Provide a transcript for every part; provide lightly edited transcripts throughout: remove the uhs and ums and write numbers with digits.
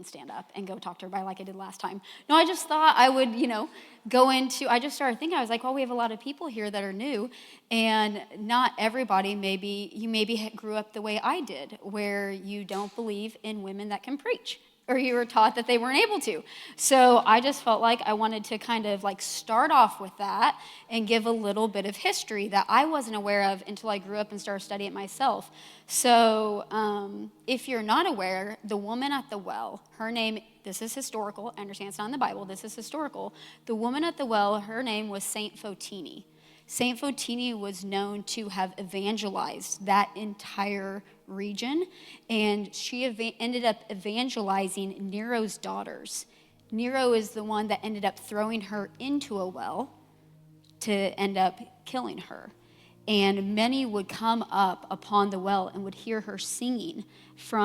and stand up and go talk to everybody like I did last time. No, I just thought I would, I just started thinking, I was like, well, we have a lot of people here that are new, and not everybody, you grew up the way I did, where you don't believe in women that can preach, or you were taught that they weren't able to. So I just felt like I wanted to kind of like start off with that and give a little bit of history that I wasn't aware of until I grew up and started studying it myself. So if you're not aware, the woman at the well, her name, this is historical, I understand it's not in the Bible, this is historical. The woman at the well, her name was Saint Fotini. Saint Fotini was known to have evangelized that entire region, and she ended up evangelizing Nero's daughters. Nero is the one that ended up throwing her into a well to end up killing her. And many would come up upon the well and would hear her singing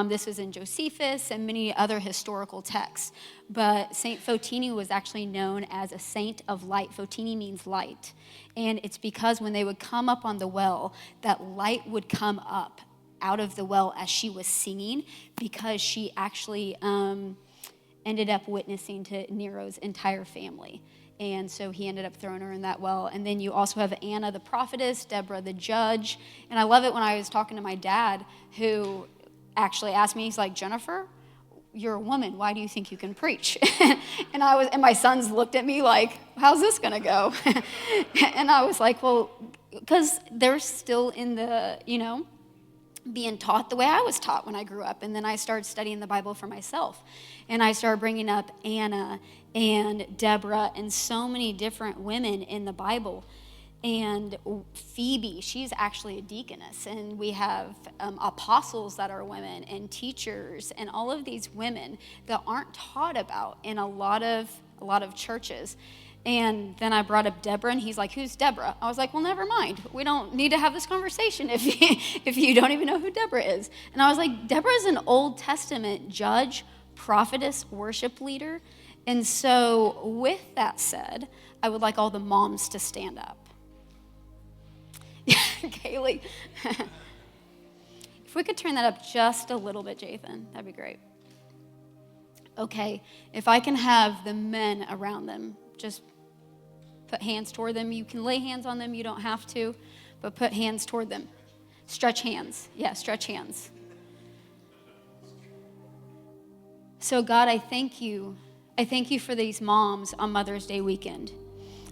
this was in Josephus and many other historical texts. But Saint Fotini was actually known as a saint of light. Fotini means light. And it's because when they would come up on the well, that light would come up out of the well as she was singing, because she actually ended up witnessing to Nero's entire family. And so he ended up throwing her in that well. And then you also have Anna the prophetess, Deborah the judge. And I love it when I was talking to my dad, who actually asked me, he's like, Jennifer, you're a woman. Why do you think you can preach? and my sons looked at me like, how's this going to go? And I was like, well, because they're still in the, being taught the way I was taught when I grew up. And then I started studying the Bible for myself. And I started bringing up Anna and Deborah and so many different women in the Bible. And Phoebe, she's actually a deaconess. And we have apostles that are women and teachers and all of these women that aren't taught about in a lot of churches. And then I brought up Deborah, and he's like, who's Deborah? I was like, well, never mind. We don't need to have this conversation if you don't even know who Deborah is. And I was like, Deborah is an Old Testament judge, prophetess, worship leader. And so with that said, I would like all the moms to stand up. Kaylee. If we could turn that up just a little bit, Jathan, that'd be great. Okay, if I can have the men around them, just put hands toward them. You can lay hands on them. You don't have to, but put hands toward them. Stretch hands. Yeah, stretch hands. So God, I thank you. I thank you for these moms on Mother's Day weekend.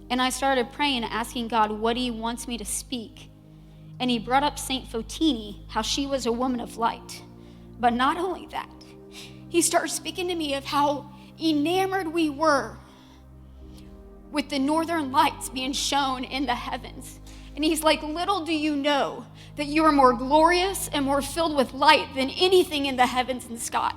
And I started praying, asking God what he wants me to speak. And he brought up Saint Fotini, how she was a woman of light. But not only that, he started speaking to me of how enamored we were with the northern lights being shown in the heavens. And he's like, little do you know that you are more glorious and more filled with light than anything in the heavens and sky.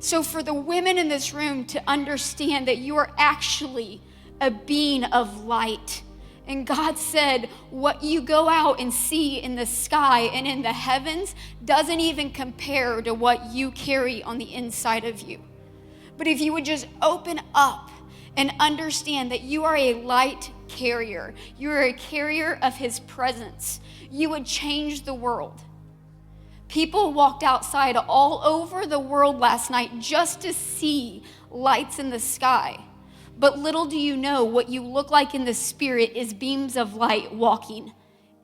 So for the women in this room to understand that you are actually a being of light. And God said, what you go out and see in the sky and in the heavens doesn't even compare to what you carry on the inside of you. But if you would just open up and understand that you are a light carrier, you are a carrier of his presence, you would change the world. People walked outside all over the world last night just to see lights in the sky. But little do you know, what you look like in the spirit is beams of light walking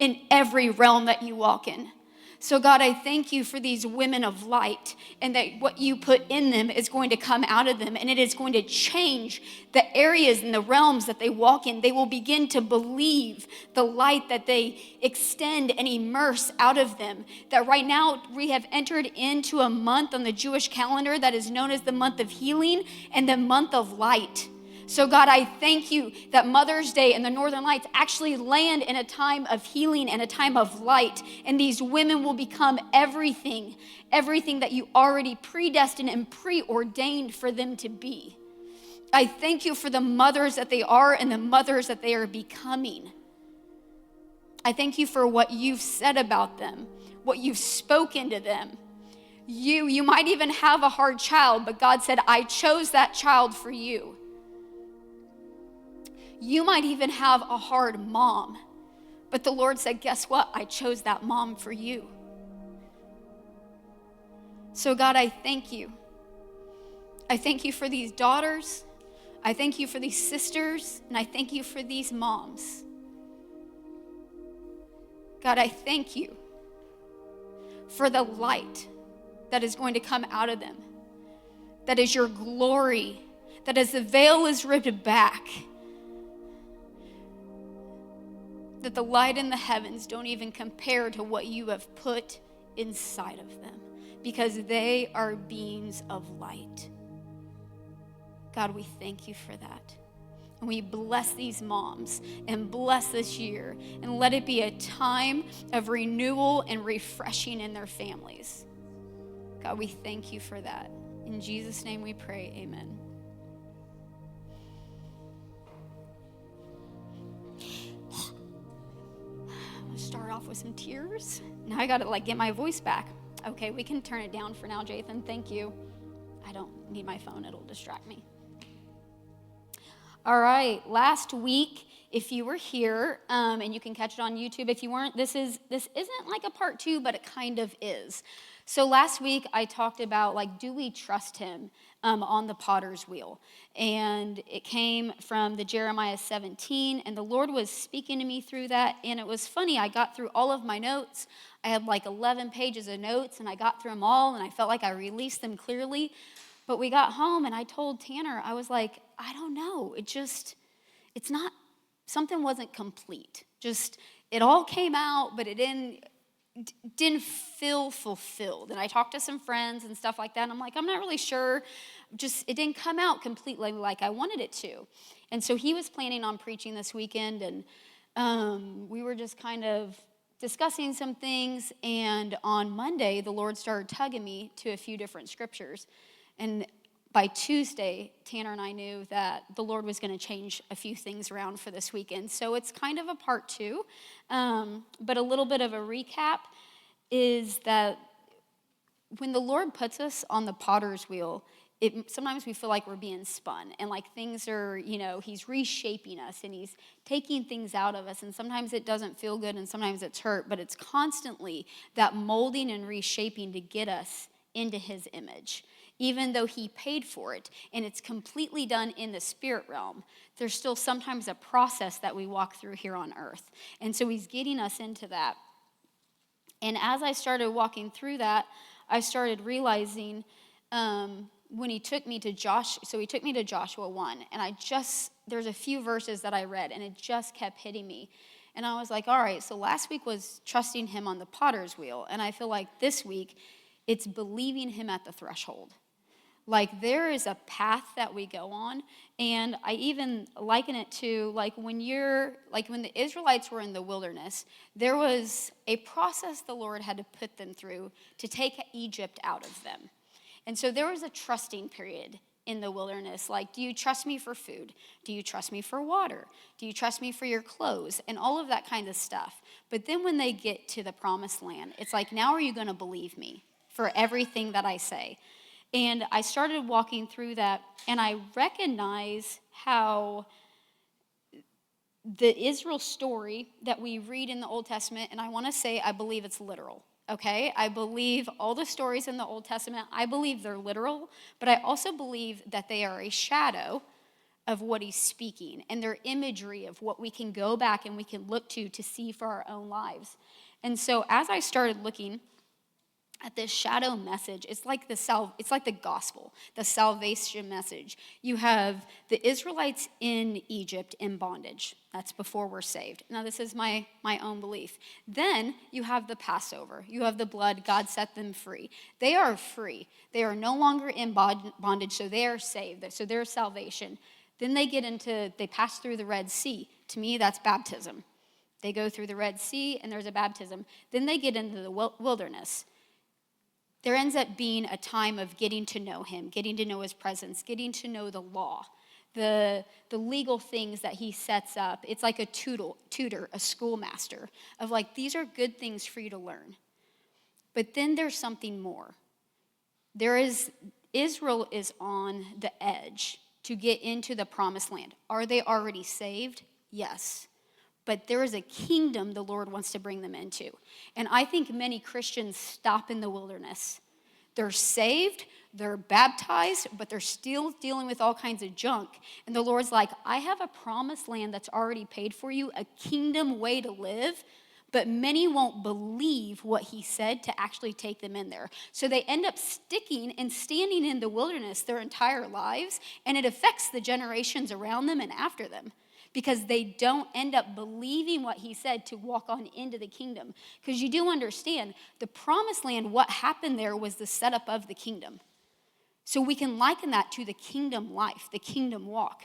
in every realm that you walk in. So God, I thank you for these women of light, and that what you put in them is going to come out of them, and it is going to change the areas and the realms that they walk in. They will begin to believe the light that they extend and immerse out of them. That right now we have entered into a month on the Jewish calendar that is known as the month of healing and the month of light. So God, I thank you that Mother's Day and the Northern Lights actually land in a time of healing and a time of light. And these women will become everything that you already predestined and preordained for them to be. I thank you for the mothers that they are and the mothers that they are becoming. I thank you for what you've said about them, what you've spoken to them. You might even have a hard child, but God said, I chose that child for you. You might even have a hard mom, but the Lord said, guess what? I chose that mom for you. So God, I thank you I thank you for these daughters. I thank you for these sisters, and I thank you for these moms. God, I thank you for the light that is going to come out of them. That is your glory. That as the veil is ripped back, that the light in the heavens don't even compare to what you have put inside of them, because they are beings of light. God, we thank you for that. And we bless these moms and bless this year, and let it be a time of renewal and refreshing in their families. God, we thank you for that. In Jesus' name we pray, amen. I'm gonna start off with some tears. Now I gotta get my voice back. Okay, we can turn it down for now, Jathan. Thank you. I don't need my phone, it'll distract me. All right, last week, if you were here, and you can catch it on YouTube. If you weren't, this isn't like a part 2, but it kind of is. So last week I talked about do we trust him on the potter's wheel? And it came from the Jeremiah 17, and the Lord was speaking to me through that. And it was funny, I got through all of my notes. I had 11 pages of notes, and I got through them all, and I felt like I released them clearly. But we got home, and I told Tanner, I was like, I don't know. It's not, something wasn't complete. Just, it all came out, but it didn't feel fulfilled. And I talked to some friends and stuff like that, and I'm like, I'm not really sure. It didn't come out completely like I wanted it to. And so he was planning on preaching this weekend, and we were just kind of discussing some things. And on Monday, the Lord started tugging me to a few different scriptures. And by Tuesday, Tanner and I knew that the Lord was going to change a few things around for this weekend. So it's kind of a part 2. But a little bit of a recap is that when the Lord puts us on the potter's wheel, sometimes we feel like we're being spun. And things are, he's reshaping us and he's taking things out of us. And sometimes it doesn't feel good and sometimes it's hurt. But it's constantly that molding and reshaping to get us into his image. Even though he paid for it, and it's completely done in the spirit realm, there's still sometimes a process that we walk through here on earth. And so he's getting us into that. And as I started walking through that, I started realizing when he took me to he took me to Joshua 1, and there's a few verses that I read, and it just kept hitting me. And I was like, all right, so last week was trusting him on the potter's wheel, and I feel like this week, it's believing him at the threshold. There is a path that we go on, and I even liken it to when the Israelites were in the wilderness, there was a process the Lord had to put them through to take Egypt out of them. And so there was a trusting period in the wilderness. Do you trust me for food? Do you trust me for water? Do you trust me for your clothes? And all of that kind of stuff. But then when they get to the promised land, it's now are you going to believe me for everything that I say? And I started walking through that, and I recognize how the Israel story that we read in the Old Testament, and I want to say I believe it's literal, okay? I believe all the stories in the Old Testament, I believe they're literal, but I also believe that they are a shadow of what he's speaking, and they're imagery of what we can go back and we can look to see for our own lives. And so as I started looking at this shadow message, it's like the gospel, the salvation message. You have the Israelites in Egypt in bondage. That's before we're saved. Now, this is my own belief. Then you have the Passover. You have the blood. God set them free. They are free. They are no longer in bondage, so they are saved. So there's salvation. Then they pass through the Red Sea. To me, that's baptism. They go through the Red Sea, and there's a baptism. Then they get into the wilderness. There ends up being a time of getting to know him, getting to know his presence, getting to know the law, the legal things that he sets up. It's like a tutor, a schoolmaster of these are good things for you to learn. But then there's something more. Israel is on the edge to get into the promised land. Are they already saved? Yes. But there is a kingdom the Lord wants to bring them into. And I think many Christians stop in the wilderness. They're saved, they're baptized, but they're still dealing with all kinds of junk. And the Lord's like, I have a promised land that's already paid for you, a kingdom way to live, but many won't believe what he said to actually take them in there. So they end up sticking and standing in the wilderness their entire lives, and it affects the generations around them and after them, because they don't end up believing what he said to walk on into the kingdom. Because you do understand, the promised land, what happened there was the setup of the kingdom. So we can liken that to the kingdom life, the kingdom walk.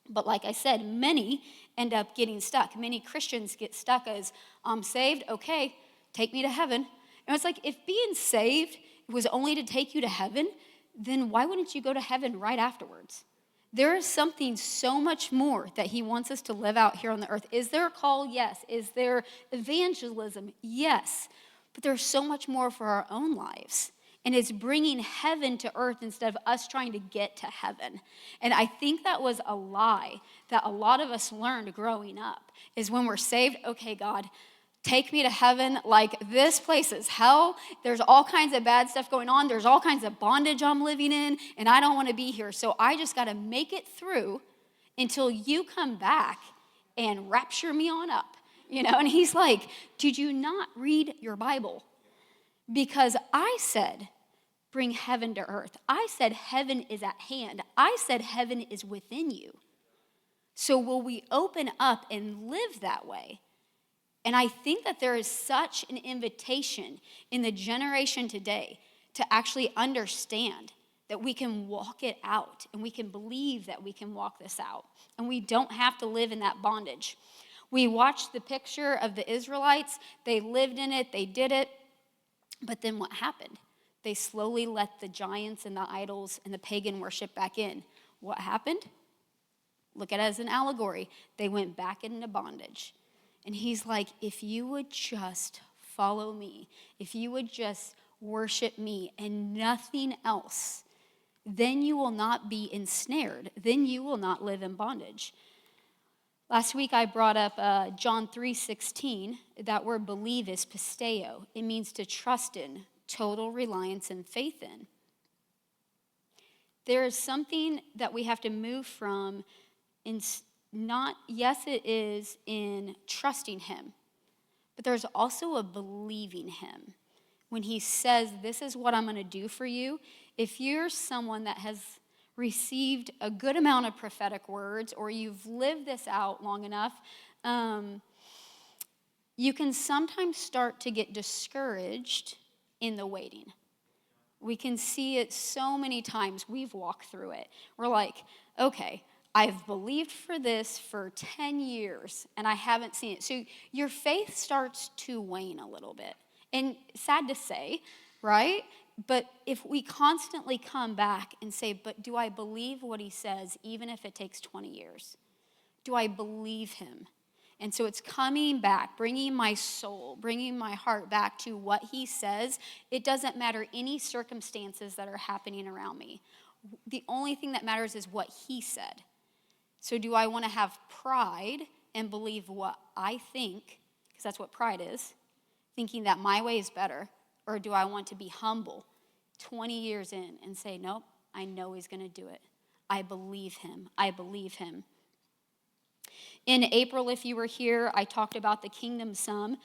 But like I said, many end up getting stuck. Many Christians get stuck as, I'm saved, okay, take me to heaven. And it's like, if being saved was only to take you to heaven, then why wouldn't you go to heaven right afterwards? There is something so much more that he wants us to live out here on the earth. Is there a call? Yes. Is there evangelism? Yes. But there's so much more for our own lives. And it's bringing heaven to earth instead of us trying to get to heaven. And I think that was a lie that a lot of us learned growing up, is when we're saved, okay, God, take me to heaven. Like, this place is hell. There's all kinds of bad stuff going on. There's all kinds of bondage I'm living in, and I don't want to be here. So I just got to make it through until you come back and rapture me on up. And he's like, did you not read your Bible? Because I said, bring heaven to earth. I said heaven is at hand. I said heaven is within you. So will we open up and live that way? And I think that there is such an invitation in the generation today to actually understand that we can walk it out, and we can believe that we can walk this out, and we don't have to live in that bondage. We watched the picture of the Israelites. They lived in it. They did it. But then what happened? They slowly let the giants and the idols and the pagan worship back in. What happened? Look at it as an allegory. They went back into bondage. And he's like, if you would just follow me, if you would just worship me and nothing else, then you will not be ensnared. Then you will not live in bondage. Last week I brought up John 3:16. That word believe is pisteo. It means to trust in, total reliance and faith in. There is something that we have to move from yes, it is in trusting him, but there's also a believing him. When he says, this is what I'm going to do for you, if you're someone that has received a good amount of prophetic words, or you've lived this out long enough, you can sometimes start to get discouraged in the waiting. We can see it so many times. We've walked through it. We're like, okay, I've believed for this for 10 years, and I haven't seen it. So your faith starts to wane a little bit. And sad to say, right? But if we constantly come back and say, but do I believe what he says, even if it takes 20 years? Do I believe him? And so it's coming back, bringing my soul, bringing my heart back to what he says. It doesn't matter any circumstances that are happening around me. The only thing that matters is what he said. So do I want to have pride and believe what I think, because that's what pride is, thinking that my way is better? Or do I want to be humble 20 years in and say, nope, I know he's going to do it. I believe him. I believe him. In April, if you were here, I talked about the kingdom some.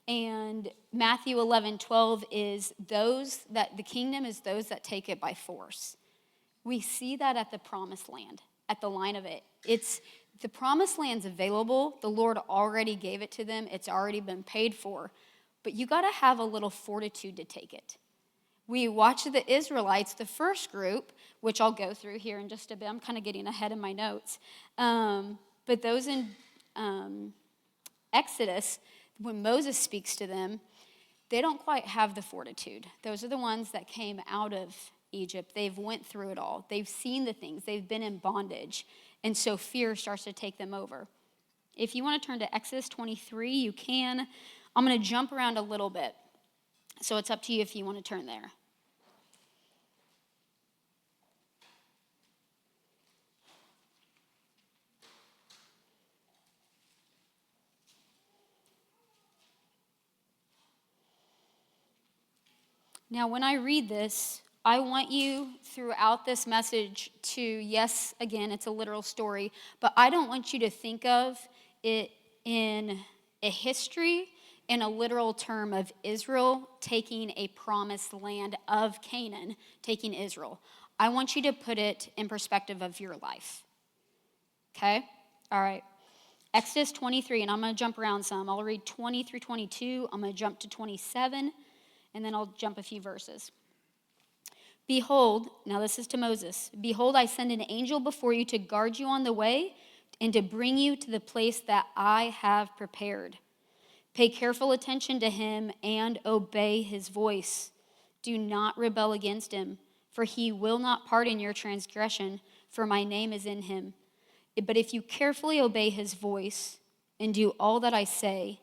And Matthew 11:12 is those that the kingdom is those that take it by force. We see that at the promised land, at the line of it. It's the promised land's available. The Lord already gave it to them. It's already been paid for. But you got to have a little fortitude to take it. We watch the Israelites, the first group, which I'll go through here in just a bit. I'm kind of getting ahead in my notes. But those in Exodus, when Moses speaks to them, they don't quite have the fortitude. Those are the ones that came out of Egypt. They've went through it all. They've seen the things. They've been in bondage. And so fear starts to take them over. If you want to turn to Exodus 23, you can. I'm going to jump around a little bit. So it's up to you if you want to turn there. Now, when I read this, I want you throughout this message to, yes, again, it's a literal story, but I don't want you to think of it in a history, in a literal term of Israel taking a promised land of Canaan, taking Israel. I want you to put it in perspective of your life. Okay? All right. Exodus 23, and I'm going to jump around some. I'll read 20 through 22. I'm going to jump to 27, and then I'll jump a few verses. Behold, now this is to Moses. Behold, I send an angel before you to guard you on the way and to bring you to the place that I have prepared. Pay careful attention to him and obey his voice. Do not rebel against him, for he will not pardon your transgression, for my name is in him. But if you carefully obey his voice and do all that I say,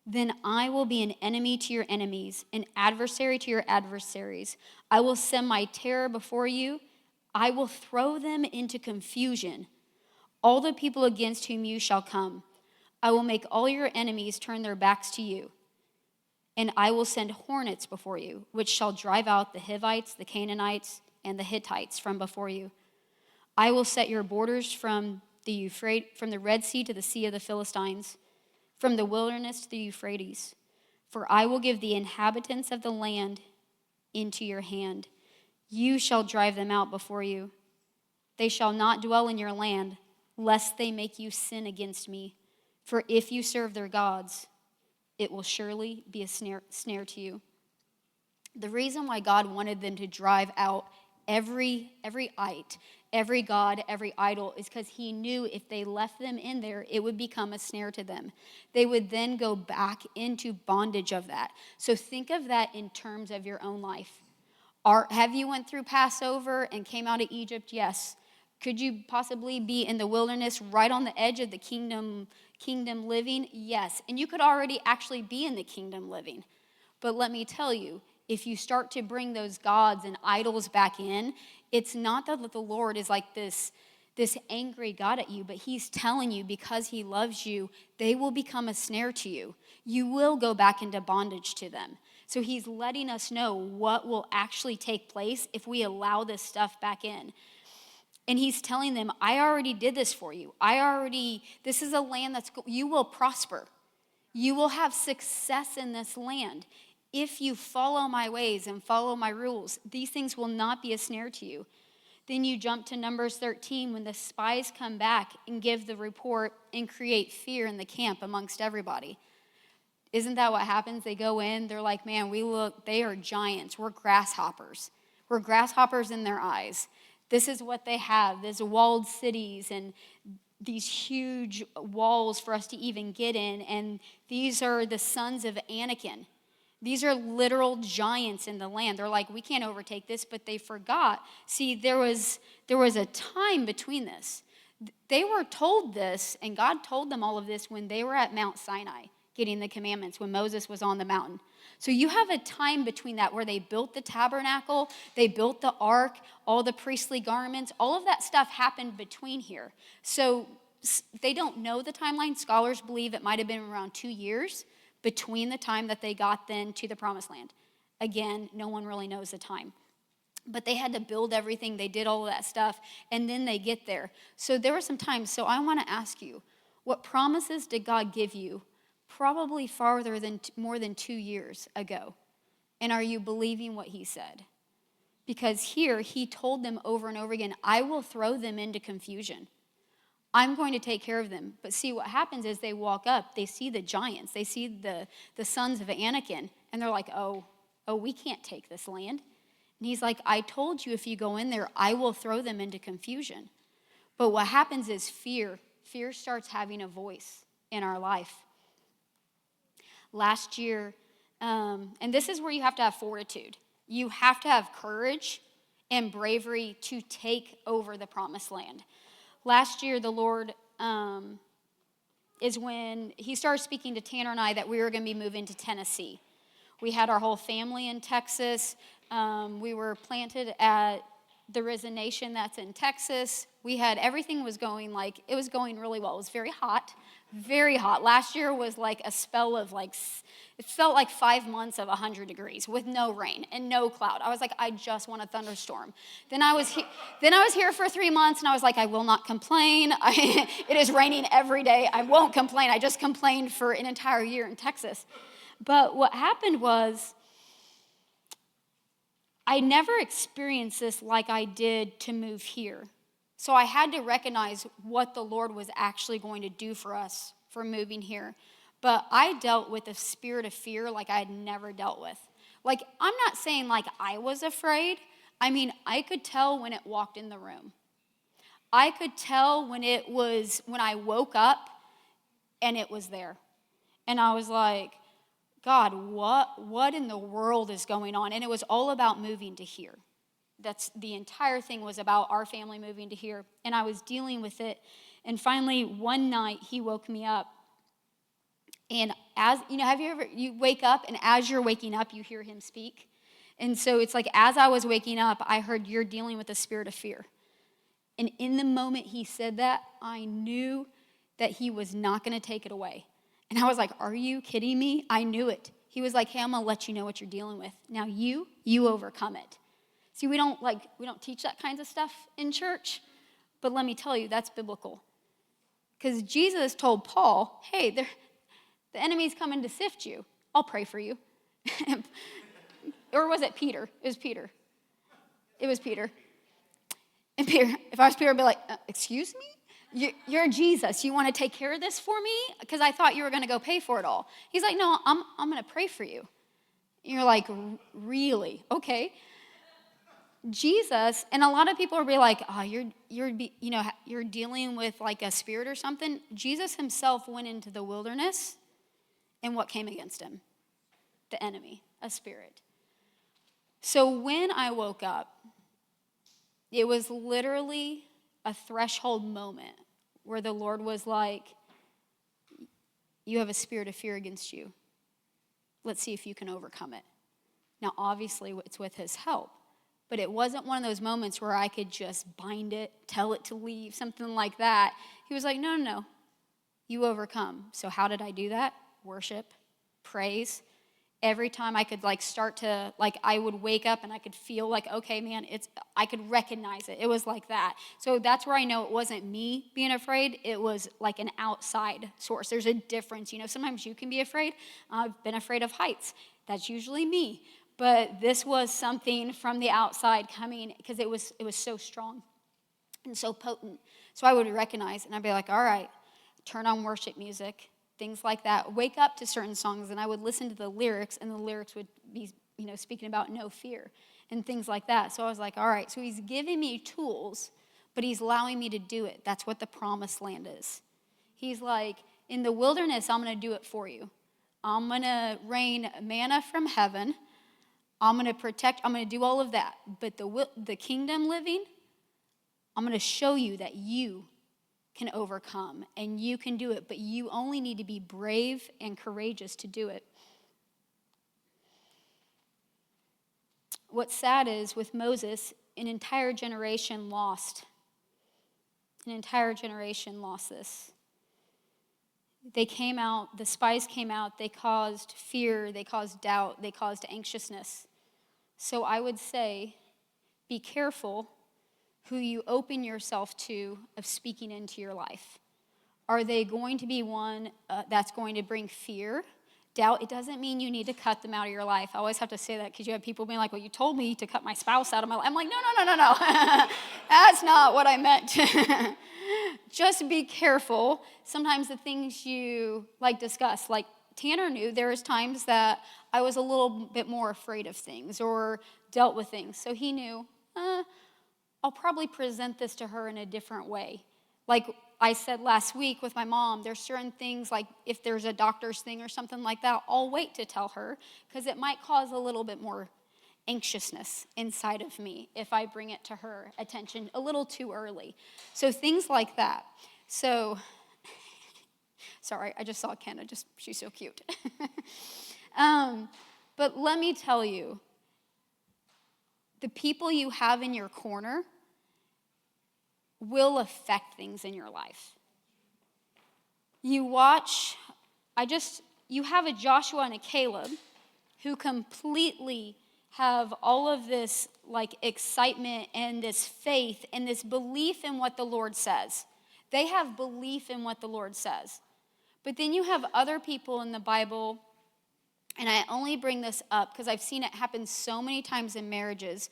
then I will be an enemy to your enemies, an adversary to your adversaries. I will send my terror before you. I will throw them into confusion. All the people against whom you shall come. I will make all your enemies turn their backs to you. And I will send hornets before you, which shall drive out the Hivites, the Canaanites, and the Hittites from before you. I will set your borders from the Red Sea to the Sea of the Philistines, from the wilderness to the Euphrates. For I will give the inhabitants of the land into your hand. You shall drive them out before you. They shall not dwell in your land, lest they make you sin against me. For if you serve their gods, it will surely be a snare to you. The reason why God wanted them to drive out every god, every idol, is because he knew if they left them in there, it would become a snare to them. They would then go back into bondage of that. So think of that in terms of your own life. Have you went through Passover and came out of Egypt? Yes. Could you possibly be in the wilderness right on the edge of the kingdom living? Yes. And you could already actually be in the kingdom living. But let me tell you, if you start to bring those gods and idols back in, it's not that the Lord is like this angry God at you, but he's telling you because he loves you, they will become a snare to you. You will go back into bondage to them. So he's letting us know what will actually take place if we allow this stuff back in. And he's telling them, I already did this for you. This is a land you will prosper. You will have success in this land. If you follow my ways and follow my rules, these things will not be a snare to you. Then you jump to Numbers 13 when the spies come back and give the report and create fear in the camp amongst everybody. Isn't that what happens? They go in, they're like, man, they are giants. We're grasshoppers. We're grasshoppers in their eyes. This is what they have, these walled cities and these huge walls for us to even get in. And these are the sons of Anakim. These are literal giants in the land. They're like, we can't overtake this, but they forgot. See, there was a time between this. They were told this, and God told them all of this when they were at Mount Sinai, getting the commandments, when Moses was on the mountain. So you have a time between that where they built the tabernacle, they built the ark, all the priestly garments, all of that stuff happened between here. So they don't know the timeline. Scholars believe it might have been around 2 years between the time that they got then to the promised land. Again, no one really knows the time. But they had to build everything. They did all of that stuff, and then they get there. So there were some times. So I want to ask you, what promises did God give you probably farther than more than 2 years ago? And are you believing what he said? Because here he told them over and over again, I will throw them into confusion. I'm going to take care of them. But see, what happens is they walk up, they see the giants, they see the sons of Anakim, and they're like, oh, we can't take this land. And he's like, I told you if you go in there, I will throw them into confusion. But what happens is fear starts having a voice in our life. Last year, and this is where you have to have fortitude. You have to have courage and bravery to take over the promised land. Last year, the Lord is when he started speaking to Tanner and I that we were going to be moving to Tennessee. We had our whole family in Texas. We were planted at the Risen Nation that's in Texas. Everything was going really well. It was very hot, Very hot. Last year was like a spell of it felt like 5 months of 100 degrees with no rain and no cloud. I was like, I just want a thunderstorm. Then I was here for 3 months, and I was like, I will not complain. It is raining every day. I won't complain. I just complained for an entire year in Texas. But what happened was, I never experienced this like I did to move here. So I had to recognize what the Lord was actually going to do for us for moving here. But I dealt with a spirit of fear like I had never dealt with. Like, I'm not saying like I was afraid. I mean, I could tell when it walked in the room. I could tell when I woke up and it was there. And I was like, God, what in the world is going on? And it was all about moving to here. That's the entire thing was about our family moving to here. And I was dealing with it. And finally, one night, he woke me up. And you wake up, and as you're waking up, you hear him speak. And so it's like, as I was waking up, I heard, you're dealing with a spirit of fear. And in the moment he said that, I knew that he was not going to take it away. And I was like, are you kidding me? I knew it. He was like, hey, I'm going to let you know what you're dealing with. Now you overcome it. See, we don't teach that kinds of stuff in church, but let me tell you, that's biblical. Because Jesus told Paul, hey, the enemy's coming to sift you. I'll pray for you. Or was it Peter? It was Peter. And Peter, if I was Peter, I'd be like, excuse me? You're Jesus. You want to take care of this for me? Because I thought you were going to go pay for it all. He's like, no, I'm going to pray for you. And you're like, really? Okay. Jesus, and a lot of people will be like, oh, you're dealing with like a spirit or something. Jesus himself went into the wilderness, and what came against him? The enemy, a spirit. So when I woke up, it was literally a threshold moment where the Lord was like, you have a spirit of fear against you. Let's see if you can overcome it. Now, obviously, it's with his help. But it wasn't one of those moments where I could just bind it, tell it to leave, something like that. He was like, no, you overcome. So how did I do that? Worship, praise. Every time I could start to, I would wake up and I could feel like, okay, man, I could recognize it. It was like that. So that's where I know it wasn't me being afraid. It was like an outside source. There's a difference. Sometimes you can be afraid. I've been afraid of heights. That's usually me. But this was something from the outside coming because it was so strong and so potent. So I would recognize, and I'd be like, all right, turn on worship music, things like that. Wake up to certain songs, and I would listen to the lyrics, and the lyrics would be, speaking about no fear and things like that. So I was like, all right, so he's giving me tools, but he's allowing me to do it. That's what the promised land is. He's like, in the wilderness, I'm going to do it for you. I'm going to rain manna from heaven. I'm going to protect, I'm going to do all of that. But the kingdom living, I'm going to show you that you can overcome and you can do it. But you only need to be brave and courageous to do it. What's sad is with Moses, an entire generation lost. An entire generation lost this. They came out, the spies came out, they caused fear, they caused doubt, they caused anxiousness. So I would say, be careful who you open yourself to of speaking into your life. Are they going to be one that's going to bring fear, doubt? It doesn't mean you need to cut them out of your life. I always have to say that because you have people being like, well, you told me to cut my spouse out of my life. I'm like, no. That's not what I meant. Just be careful. Sometimes the things you discuss, Tanner knew there was times that I was a little bit more afraid of things or dealt with things. So he knew, I'll probably present this to her in a different way. Like I said last week with my mom, there's certain things, like if there's a doctor's thing or something like that, I'll wait to tell her because it might cause a little bit more anxiousness inside of me if I bring it to her attention a little too early. So things like that. So, sorry, I just saw Kenna, she's so cute. But let me tell you, the people you have in your corner will affect things in your life. you have a Joshua and a Caleb who completely have all of this like excitement and this faith and this belief in what the Lord says. They have belief in what the Lord says. But then you have other people in the Bible, and I only bring this up because I've seen it happen so many times in marriages,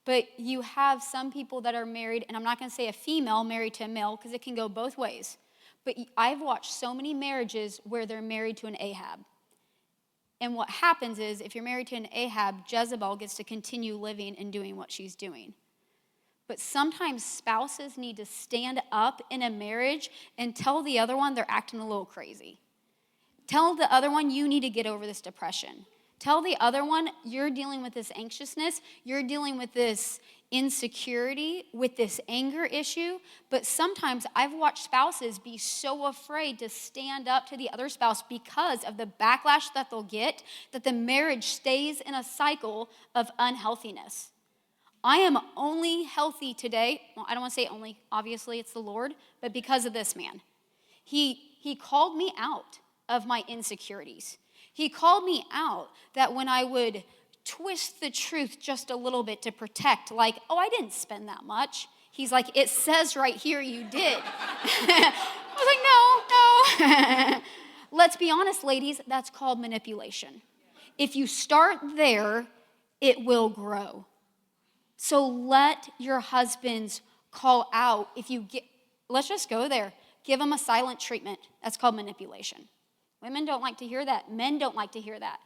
but you have some people that are married, and I'm not going to say a female married to a male because it can go both ways. But I've watched so many marriages where they're married to an Ahab. And what happens is, if you're married to an Ahab, Jezebel gets to continue living and doing what she's doing. But sometimes spouses need to stand up in a marriage and tell the other one they're acting a little crazy. Tell the other one you need to get over this depression. Tell the other one you're dealing with this anxiousness, you're dealing with this insecurity, with this anger issue. But sometimes I've watched spouses be so afraid to stand up to the other spouse because of the backlash that they'll get, that the marriage stays in a cycle of unhealthiness. I am only healthy today. Well, I don't want to say only, obviously it's the Lord, but because of this man. He called me out of my insecurities. He called me out that when I would twist the truth just a little bit to protect, like, oh, I didn't spend that much. He's like, it says right here you did. I was like, no. Let's be honest, ladies, that's called manipulation. If you start there, it will grow. So let your husbands call out. Let's just go there. Give them a silent treatment. That's called manipulation. Women don't like to hear that. Men don't like to hear that.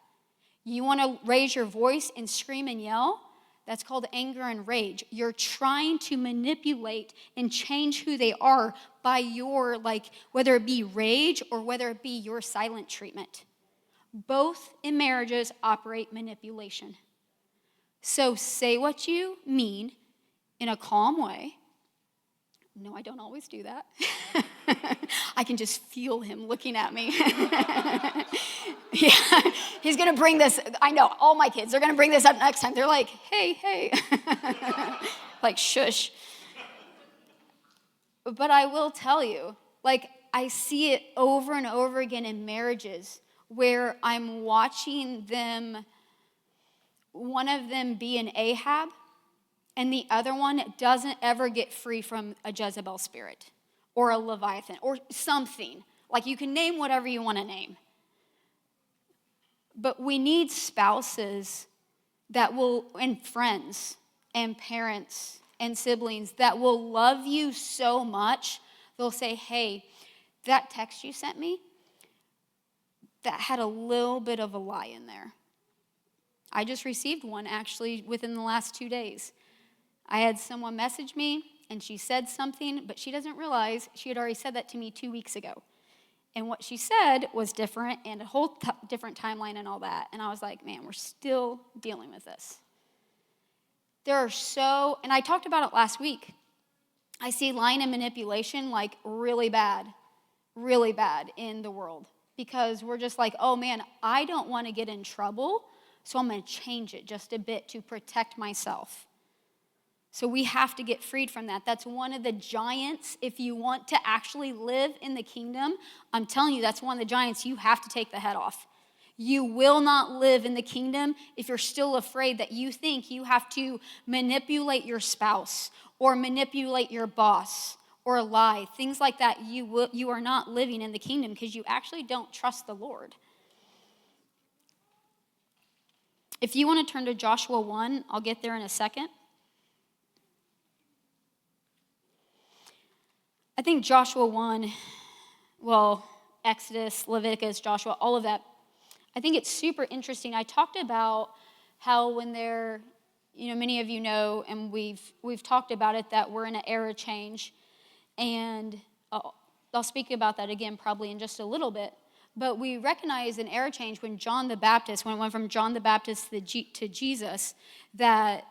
You want to raise your voice and scream and yell? That's called anger and rage. You're trying to manipulate and change who they are by your, whether it be rage or whether it be your silent treatment. Both in marriages operate manipulation. So say what you mean in a calm way. No, I don't always do that. I can just feel him looking at me. Yeah, he's going to bring this. I know, all my kids, they're going to bring this up next time. They're like, hey. Like, shush. But I will tell you, I see it over and over again in marriages where I'm watching one of them be an Ahab, and the other one doesn't ever get free from a Jezebel spirit or a Leviathan or something. Like, you can name whatever you want to name. But we need spouses and friends and parents and siblings that will love you so much, they'll say, hey, that text you sent me, that had a little bit of a lie in there. I just received one actually within the last 2 days. I had someone message me, and she said something, but she doesn't realize she had already said that to me 2 weeks ago. And what she said was different and a whole different timeline and all that. And I was like, man, we're still dealing with this. And I talked about it last week. I see lying and manipulation really bad in the world. Because we're just like, oh man, I don't want to get in trouble, so I'm going to change it just a bit to protect myself. So we have to get freed from that. That's one of the giants. If you want to actually live in the kingdom, I'm telling you, that's one of the giants you have to take the head off. You will not live in the kingdom if you're still afraid that you think you have to manipulate your spouse or manipulate your boss or lie. Things like that, you are not living in the kingdom because you actually don't trust the Lord. If you want to turn to Joshua 1, I'll get there in a second. I think Joshua 1, Exodus, Leviticus, Joshua, all of that, I think it's super interesting. I talked about how when many of you know, and we've talked about it, that we're in an era change. And I'll speak about that again probably in just a little bit. But we recognize an era change when it went from John the Baptist to Jesus, that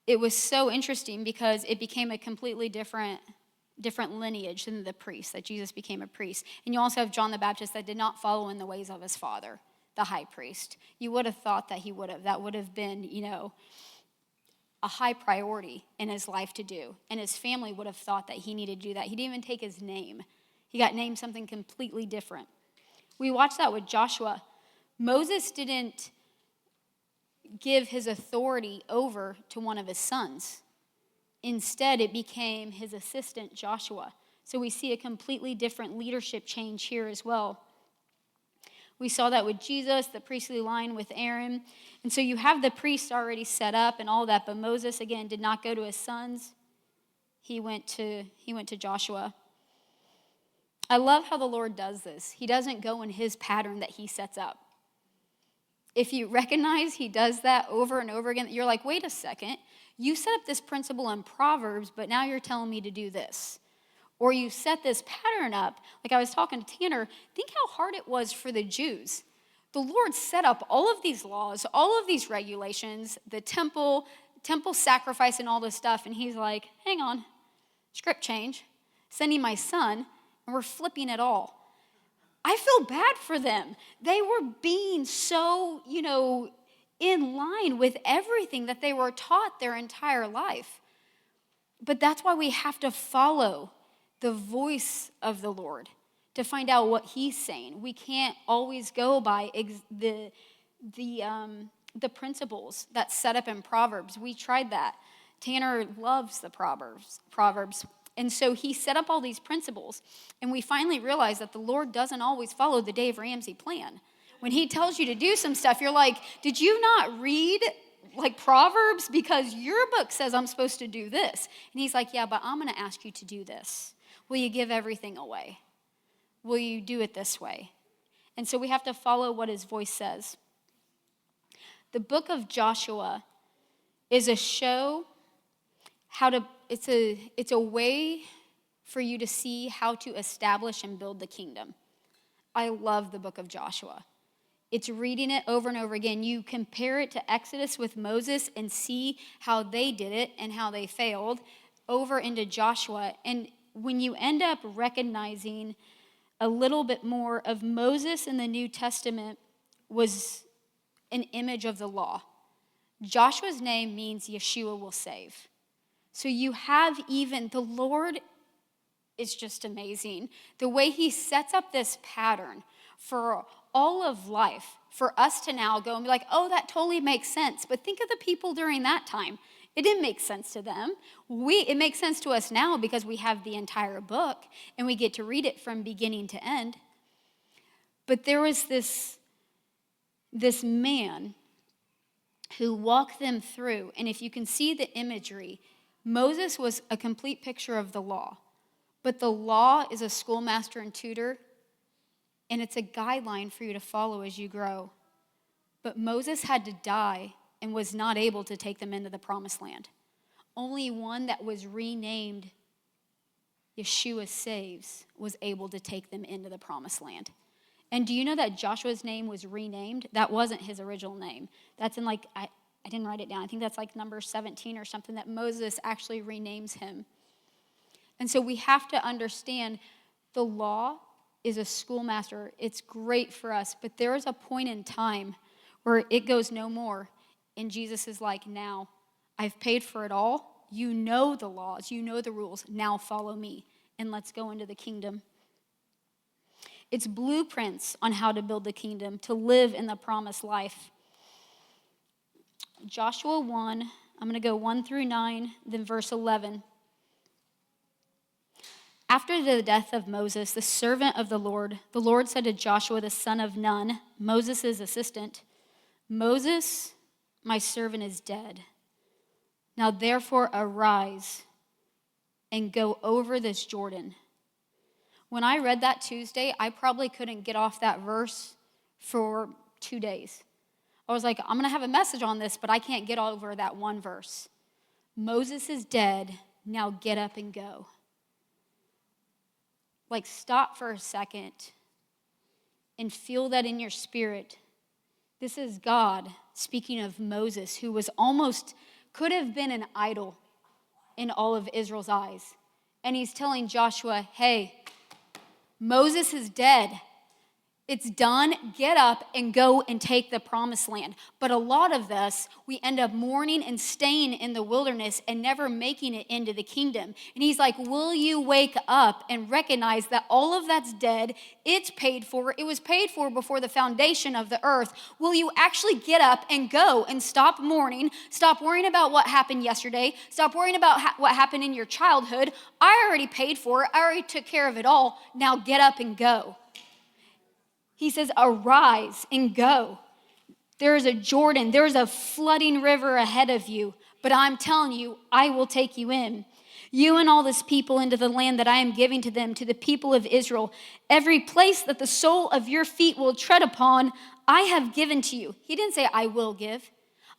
it was so interesting because it became a completely different lineage than the priest, that Jesus became a priest. And you also have John the Baptist that did not follow in the ways of his father, the high priest. You would have thought that that would have been, a high priority in his life to do. And his family would have thought that he needed to do that. He didn't even take his name. He got named something completely different. We watched that with Joshua. Moses didn't give his authority over to one of his sons. Instead, it became his assistant, Joshua. So we see a completely different leadership change here as well. We saw that with Jesus, the priestly line with Aaron. And so you have the priests already set up and all that, but Moses, again, did not go to his sons. He went to Joshua. I love how the Lord does this. He doesn't go in his pattern that he sets up. If you recognize he does that over and over again, you're like, wait a second. You set up this principle in Proverbs, but now you're telling me to do this. Or you set this pattern up. Like I was talking to Tanner, think how hard it was for the Jews. The Lord set up all of these laws, all of these regulations, the temple sacrifice and all this stuff. And he's like, hang on, script change, sending my son, and we're flipping it all. I feel bad for them. They were being so, in line with everything that they were taught their entire life. But that's why we have to follow the voice of the Lord to find out what he's saying. We can't always go by the principles that's set up in Proverbs. We tried that. Tanner loves the Proverbs. And so he set up all these principles, and we finally realized that the Lord doesn't always follow the Dave Ramsey plan. When he tells you to do some stuff, you're like, did you not read Proverbs? Because your book says I'm supposed to do this. And he's like, yeah, but I'm going to ask you to do this. Will you give everything away? Will you do it this way? And so we have to follow what his voice says. The book of Joshua is a show it's a way for you to see how to establish and build the kingdom. I love the book of Joshua. It's reading it over and over again. You compare it to Exodus with Moses and see how they did it and how they failed over into Joshua. And when you end up recognizing a little bit more of Moses in the New Testament was an image of the law. Joshua's name means Yeshua will save. So you have the Lord is just amazing. The way he sets up this pattern for all of life, for us to now go and be like, oh, that totally makes sense. But think of the people during that time. It didn't make sense to them. It makes sense to us now because we have the entire book and we get to read it from beginning to end. But there was this man who walked them through. And if you can see the imagery, Moses was a complete picture of the law. But the law is a schoolmaster and tutor, and it's a guideline for you to follow as you grow. But Moses had to die and was not able to take them into the promised land. Only one that was renamed Yeshua Saves was able to take them into the promised land. And do you know that Joshua's name was renamed? That wasn't his original name. That's in I didn't write it down. I think that's number 17 or something, that Moses actually renames him. And so we have to understand the law is a schoolmaster. It's great for us, but there is a point in time where it goes no more. And Jesus is like, now, I've paid for it all. You know the laws. You know the rules. Now follow me, and let's go into the kingdom. It's blueprints on how to build the kingdom, to live in the promised life. Joshua 1, I'm going to go 1 through 9, then verse 11. After the death of Moses, the servant of the Lord said to Joshua, the son of Nun, Moses' assistant, Moses, my servant, is dead. Now therefore arise and go over this Jordan. When I read that Tuesday, I probably couldn't get off that verse for 2 days. I was like, I'm going to have a message on this, but I can't get over that one verse. Moses is dead. Now get up and go. Stop for a second and feel that in your spirit. This is God speaking of Moses, who could have been an idol in all of Israel's eyes. And he's telling Joshua, hey, Moses is dead. It's done. Get up and go and take the promised land. But a lot of us, we end up mourning and staying in the wilderness and never making it into the kingdom. And he's like, will you wake up and recognize that all of that's dead? It's paid for. It was paid for before the foundation of the earth. Will you actually get up and go and stop mourning? Stop worrying about what happened yesterday. Stop worrying about what happened in your childhood. I already paid for it. I already took care of it all. Now get up and go. He says, arise and go. There is a Jordan, there is a flooding river ahead of you, but I'm telling you, I will take you in. You and all this people into the land that I am giving to them, to the people of Israel. Every place that the sole of your feet will tread upon, I have given to you. He didn't say, I will give.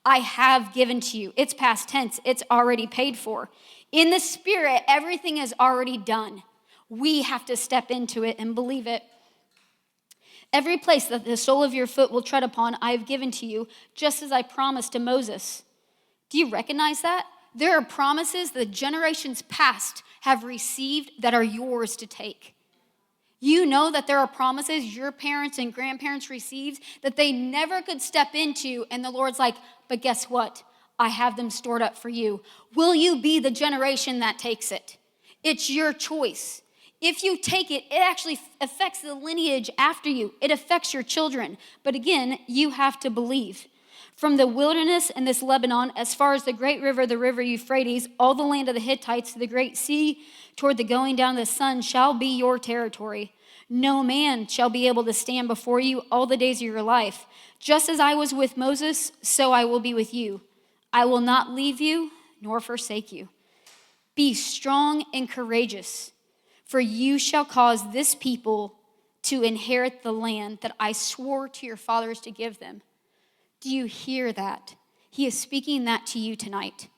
I have given to you. It's past tense. It's already paid for. In the Spirit, everything is already done. We have to step into it and believe it. Every place that the sole of your foot will tread upon, I have given to you, just as I promised to Moses. Do you recognize that? There are promises that generations past have received that are yours to take. You know that there are promises your parents and grandparents received that they never could step into, and the Lord's like, but guess what? I have them stored up for you. Will you be the generation that takes it? It's your choice. If you take it, it actually affects the lineage after you. It affects your children. But again, you have to believe. From the wilderness and this Lebanon, as far as the great river, the river Euphrates, all the land of the Hittites, the great sea, toward the going down of the sun, shall be your territory. No man shall be able to stand before you all the days of your life. Just as I was with Moses, so I will be with you. I will not leave you nor forsake you. Be strong and courageous, for you shall cause this people to inherit the land that I swore to your fathers to give them. Do you hear that? He is speaking that to you tonight.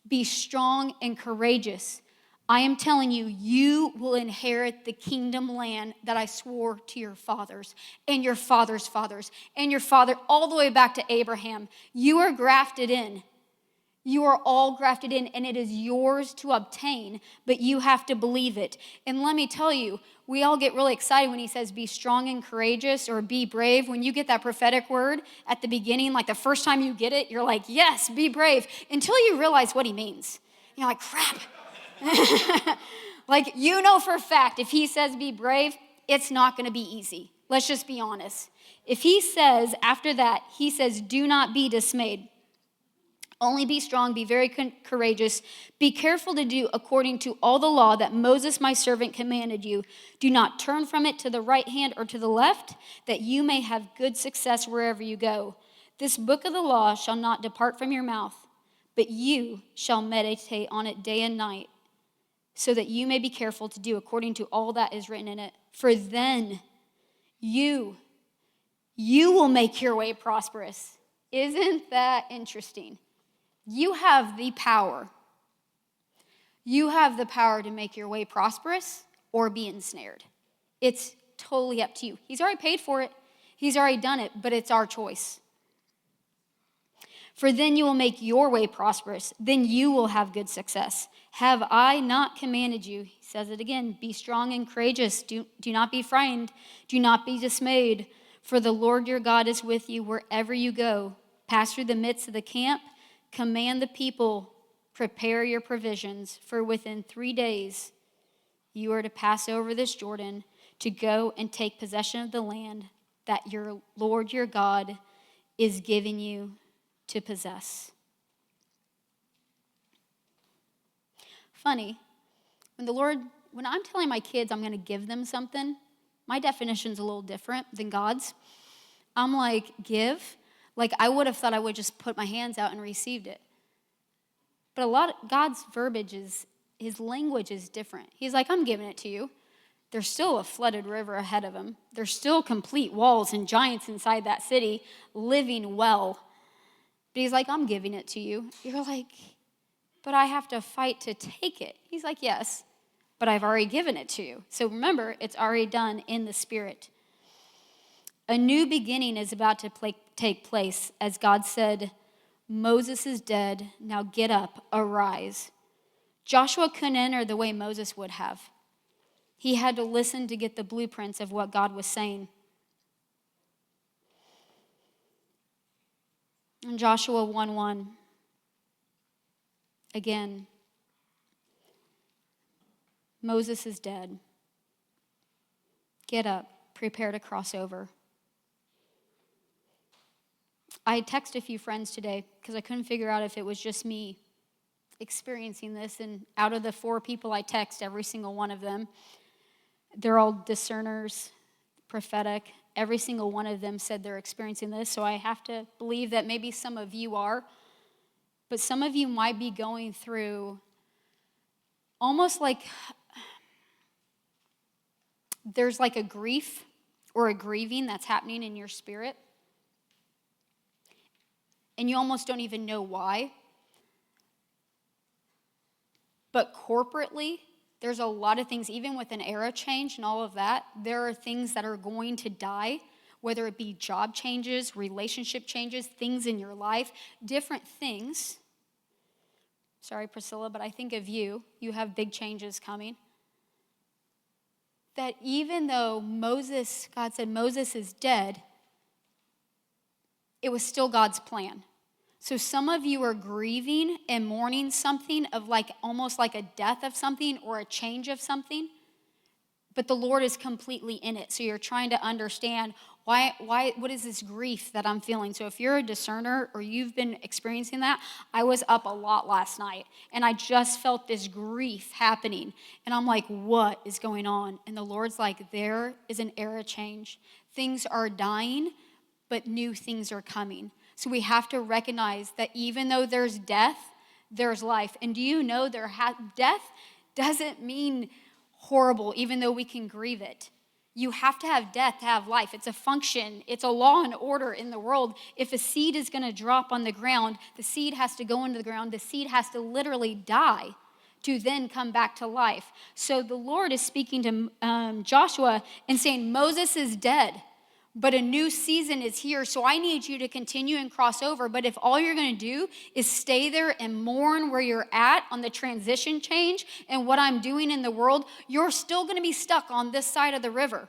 Be strong and courageous. I am telling you, you will inherit the kingdom land that I swore to your fathers and your fathers' fathers and your father all the way back to Abraham. You are grafted in. You are all grafted in, and it is yours to obtain, but you have to believe it. And let me tell you, we all get really excited when he says be strong and courageous or be brave. When you get that prophetic word at the beginning, like the first time you get it, you're like, yes, be brave, until you realize what he means. You're like, crap. Like, you know for a fact, if he says be brave, it's not going to be easy. Let's just be honest. If he says, after that, he says, do not be dismayed. Only be strong, be very courageous. Be careful to do according to all the law that Moses my servant commanded you. Do not turn from it to the right hand or to the left, that you may have good success wherever you go. This book of the law shall not depart from your mouth, but you shall meditate on it day and night, so that you may be careful to do according to all that is written in it. For then you will make your way prosperous. Isn't that interesting? You have the power. You have the power to make your way prosperous or be ensnared. It's totally up to you. He's already paid for it. He's already done it, but it's our choice. For then you will make your way prosperous. Then you will have good success. Have I not commanded you? He says it again. Be strong and courageous. Do not be frightened. Do not be dismayed. For the Lord your God is with you wherever you go. Pass through the midst of the camp. Command the people, prepare your provisions, for within 3 days you are to pass over this Jordan to go and take possession of the land that your Lord your God is giving you to possess. Funny, when I'm telling my kids I'm going to give them something, my definition's a little different than God's. I'm like, give. Like, I would have thought I would just put my hands out and received it. But God's verbiage his language is different. He's like, I'm giving it to you. There's still a flooded river ahead of him. There's still complete walls and giants inside that city living well. But he's like, I'm giving it to you. You're like, but I have to fight to take it. He's like, yes, but I've already given it to you. So remember, it's already done in the Spirit. A new beginning is about to take place. As God said, Moses is dead. Now get up, arise. Joshua couldn't enter the way Moses would have. He had to listen to get the blueprints of what God was saying. In Joshua 1:1, again, Moses is dead. Get up, prepare to cross over. I texted a few friends today because I couldn't figure out if it was just me experiencing this. And out of the 4 people I text, every single one of them, they're all discerners, prophetic. Every single one of them said they're experiencing this. So I have to believe that maybe some of you are. But some of you might be going through almost like there's like a grief or a grieving that's happening in your spirit. And you almost don't even know why. But corporately, there's a lot of things, even with an era change and all of that, there are things that are going to die, whether it be job changes, relationship changes, things in your life, different things. Sorry, Priscilla, but I think of you. You have big changes coming. That even though God said Moses is dead, it was still God's plan. So some of you are grieving and mourning something of like almost like a death of something or a change of something, but the Lord is completely in it. So you're trying to understand why, what is this grief that I'm feeling? So if you're a discerner or you've been experiencing that, I was up a lot last night and I just felt this grief happening. And I'm like, what is going on? And the Lord's like, there is an era change. Things are dying, but new things are coming. So we have to recognize that even though there's death, there's life. And do you know death doesn't mean horrible, even though we can grieve it. You have to have death to have life. It's a function. It's a law and order in the world. If a seed is going to drop on the ground, the seed has to go into the ground. The seed has to literally die to then come back to life. So the Lord is speaking to Joshua and saying, Moses is dead, but a new season is here. So I need you to continue and cross over. But if all you're going to do is stay there and mourn where you're at on the transition change and what I'm doing in the world, you're still going to be stuck on this side of the river.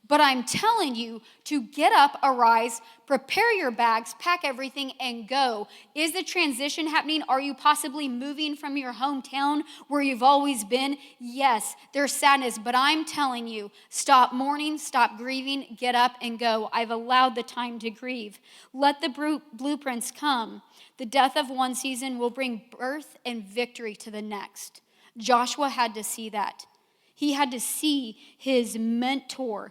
But I'm telling you to get up, arise, prepare your bags, pack everything, and go. Is the transition happening? Are you possibly moving from your hometown where you've always been? Yes, there's sadness, but I'm telling you, stop mourning, stop grieving, get up and go. I've allowed the time to grieve. Let the blueprints come. The death of one season will bring birth and victory to the next. Joshua had to see that. He had to see his mentor,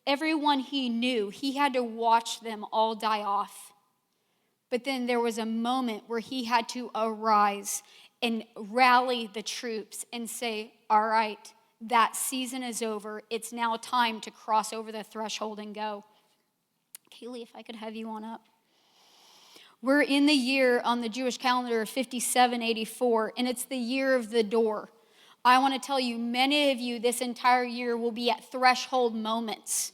everyone he knew. He had to watch them all die off. But then there was a moment where he had to arise and rally the troops and say, all right, that season is over. It's now time to cross over the threshold and go. Kaylee, if I could have you on up. We're in the year on the Jewish calendar of 5784, and it's the year of the door. I want to tell you, many of you this entire year will be at threshold moments.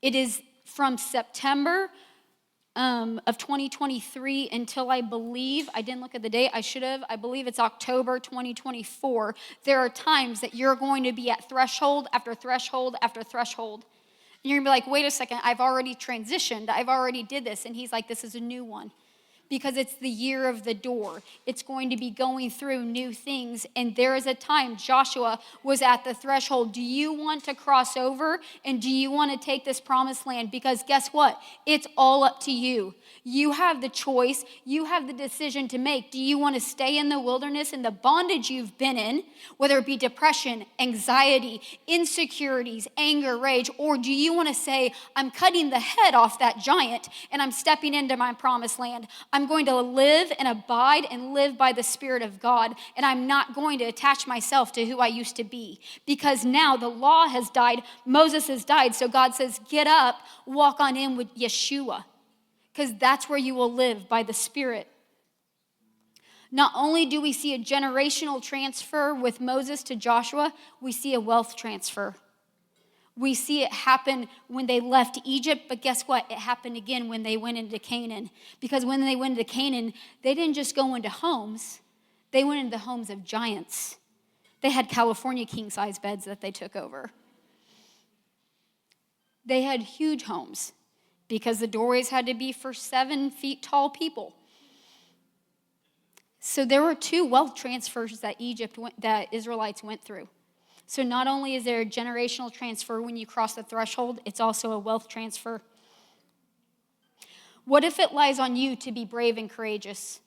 It is from September of 2023 until I didn't look at the date, I believe it's October 2024. There are times that you're going to be at threshold after threshold after threshold. And you're going to be like, wait a second, I've already transitioned. I've already did this. And he's like, this is a new one. Because it's the year of the door. It's going to be going through new things. And there is a time Joshua was at the threshold. Do you want to cross over? And do you want to take this promised land? Because guess what? It's all up to you. You have the choice. You have the decision to make. Do you want to stay in the wilderness in the bondage you've been in, whether it be depression, anxiety, insecurities, anger, rage, or do you want to say, I'm cutting the head off that giant and I'm stepping into my promised land? I'm going to live and abide and live by the Spirit of God, and I'm not going to attach myself to who I used to be, because now the law has died, Moses has died, so God says, get up, walk on in with Yeshua, because that's where you will live, by the Spirit. Not only do we see a generational transfer with Moses to Joshua, we see a wealth transfer. We see it happen when they left Egypt, but guess what? It happened again when they went into Canaan. Because when they went into Canaan, they didn't just go into homes. They went into the homes of giants. They had California king-size beds that they took over. They had huge homes. because the doorways had to be for 7 feet tall people. So there were 2 wealth transfers that that Israelites went through. So not only is there a generational transfer when you cross the threshold, it's also a wealth transfer. What if it lies on you to be brave and courageous?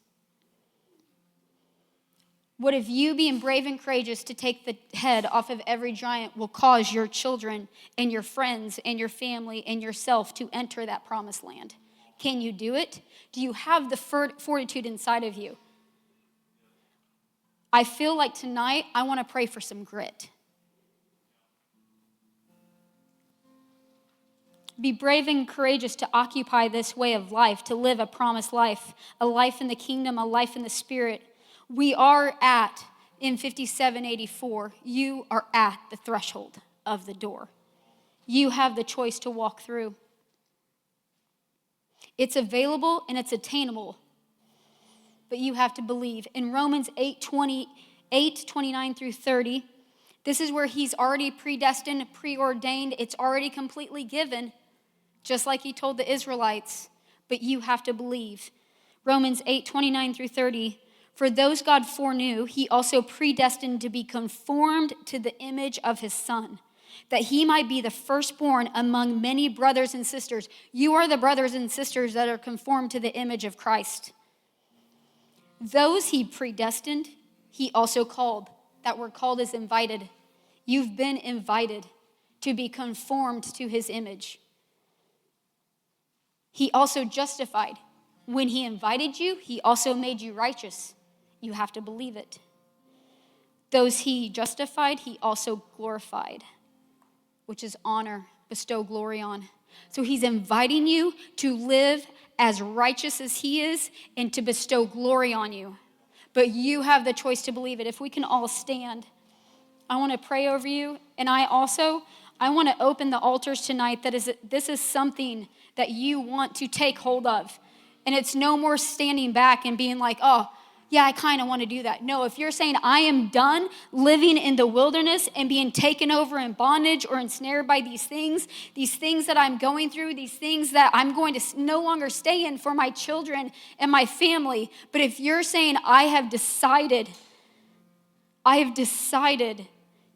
What if you being brave and courageous to take the head off of every giant will cause your children and your friends and your family and yourself to enter that promised land? Can you do it? Do you have the fortitude inside of you? I feel like tonight I want to pray for some grit. Be brave and courageous to occupy this way of life, to live a promised life, a life in the kingdom, a life in the spirit. We are in 5784, you are at the threshold of the door. You have the choice to walk through. It's available and it's attainable, but you have to believe. In Romans 8:29 through 30, this is where he's already predestined, preordained. It's already completely given, just like he told the Israelites, but you have to believe. Romans 8:29 through 30, for those God foreknew, he also predestined to be conformed to the image of his Son, that he might be the firstborn among many brothers and sisters. You are the brothers and sisters that are conformed to the image of Christ. Those he predestined, he also called. That word called is invited. You've been invited to be conformed to his image. He also justified. When he invited you, he also made you righteous. You have to believe it. Those he justified, he also glorified, which is honor, bestow glory on. So he's inviting you to live as righteous as he is and to bestow glory on you. But you have the choice to believe it. If we can all stand, I want to pray over you. And I want to open the altars tonight. This is something that you want to take hold of. And it's no more standing back and being like, oh, yeah, I kind of want to do that. No, if you're saying I am done living in the wilderness and being taken over in bondage or ensnared by these things that I'm going through, these things that I'm going to no longer stay in for my children and my family. But if you're saying I have decided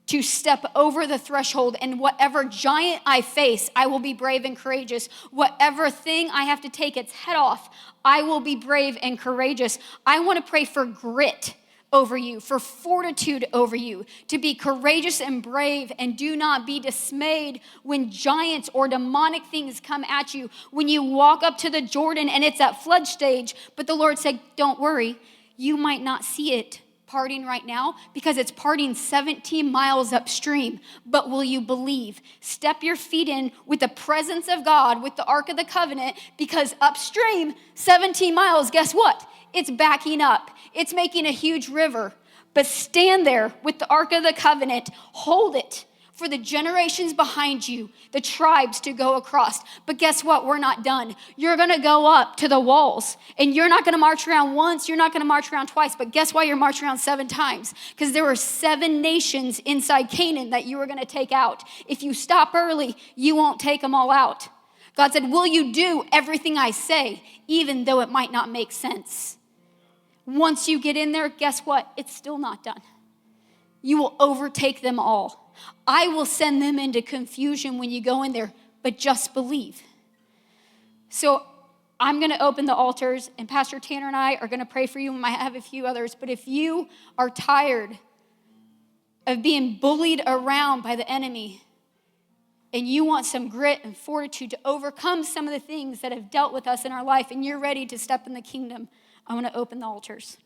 to step over the threshold, and whatever giant I face, I will be brave and courageous. Whatever thing I have to take its head off, I will be brave and courageous. I want to pray for grit over you, for fortitude over you, to be courageous and brave, and do not be dismayed when giants or demonic things come at you. When you walk up to the Jordan and it's at flood stage, but the Lord said, don't worry, you might not see it parting right now because it's parting 17 miles upstream. But will you believe? Step your feet in with the presence of God, with the Ark of the Covenant, because upstream, 17 miles, guess what? It's backing up. It's making a huge river. But stand there with the Ark of the Covenant. Hold it for the generations behind you, the tribes to go across. But guess what? We're not done. You're going to go up to the walls, and you're not going to march around once. You're not going to march around twice. But guess why you're marching around 7 times? Because there were 7 nations inside Canaan that you were going to take out. If you stop early, you won't take them all out. God said, will you do everything I say, even though it might not make sense? Once you get in there, guess what? It's still not done. You will overtake them all. I will send them into confusion when you go in there, but just believe. So I'm going to open the altars, and Pastor Tanner and I are going to pray for you. We might have a few others, but if you are tired of being bullied around by the enemy, and you want some grit and fortitude to overcome some of the things that have dealt with us in our life, and you're ready to step in the kingdom, I want to open the altars.